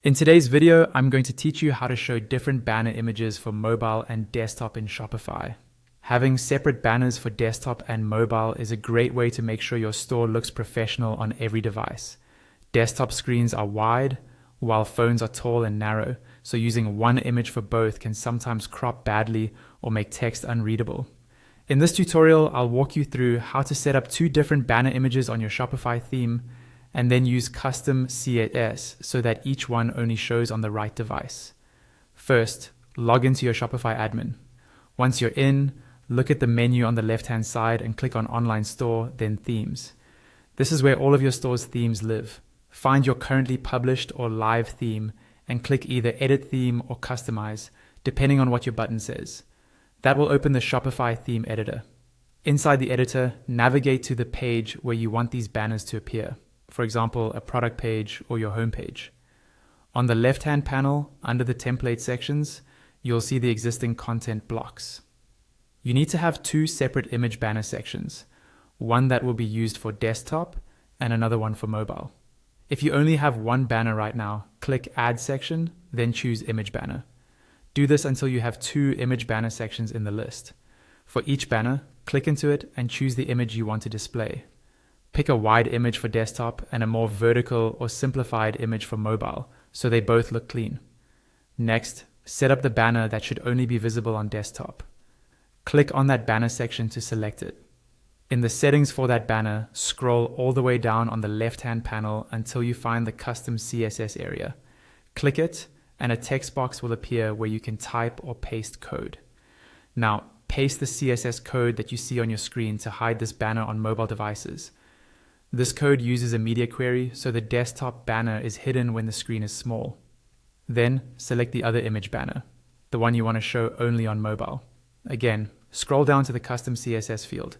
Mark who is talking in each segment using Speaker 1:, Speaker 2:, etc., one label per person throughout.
Speaker 1: In today's video, I'm going to teach you how to show different banner images for mobile and desktop in Shopify. Having separate banners for desktop and mobile is a great way to make sure your store looks professional on every device. Desktop screens are wide, while phones are tall and narrow, so using one image for both can sometimes crop badly or make text unreadable. In this tutorial, I'll walk you through how to set up two different banner images on your Shopify theme, and then use custom CSS so that each one only shows on the right device. First, log into your Shopify admin. Once you're in, look at the menu on the left-hand side and click on Online Store, then Themes. This is where all of your store's themes live. Find your currently published or live theme and click either Edit Theme or Customize, depending on what your button says. That will open the Shopify theme editor. Inside the editor, navigate to the page where you want these banners to appear. For example, a product page or your home page. On the left-hand panel, under the template sections, you'll see the existing content blocks. You need to have two separate image banner sections, one that will be used for desktop and another one for mobile. If you only have one banner right now, click Add Section, then choose Image Banner. Do this until you have two image banner sections in the list. For each banner, click into it and choose the image you want to display. Pick a wide image for desktop and a more vertical or simplified image for mobile, so they both look clean. Next, set up the banner that should only be visible on desktop. Click on that banner section to select it. In the settings for that banner, scroll all the way down on the left-hand panel until you find the custom CSS area. Click it, and a text box will appear where you can type or paste code. Now, paste the CSS code that you see on your screen to hide this banner on mobile devices. This code uses a media query, so the desktop banner is hidden when the screen is small. Then, select the other image banner, the one you want to show only on mobile. Again, scroll down to the custom CSS field.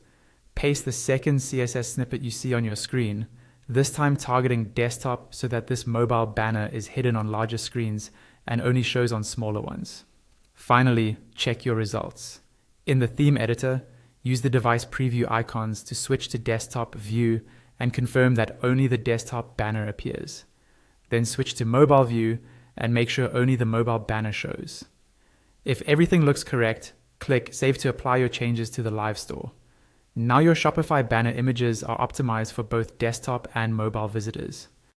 Speaker 1: Paste the second CSS snippet you see on your screen, this time targeting desktop so that this mobile banner is hidden on larger screens and only shows on smaller ones. Finally, check your results. In the theme editor, use the device preview icons to switch to desktop view and confirm that only the desktop banner appears. Then switch to mobile view and make sure only the mobile banner shows. If everything looks correct, click Save to apply your changes to the live store. Now your Shopify banner images are optimized for both desktop and mobile visitors.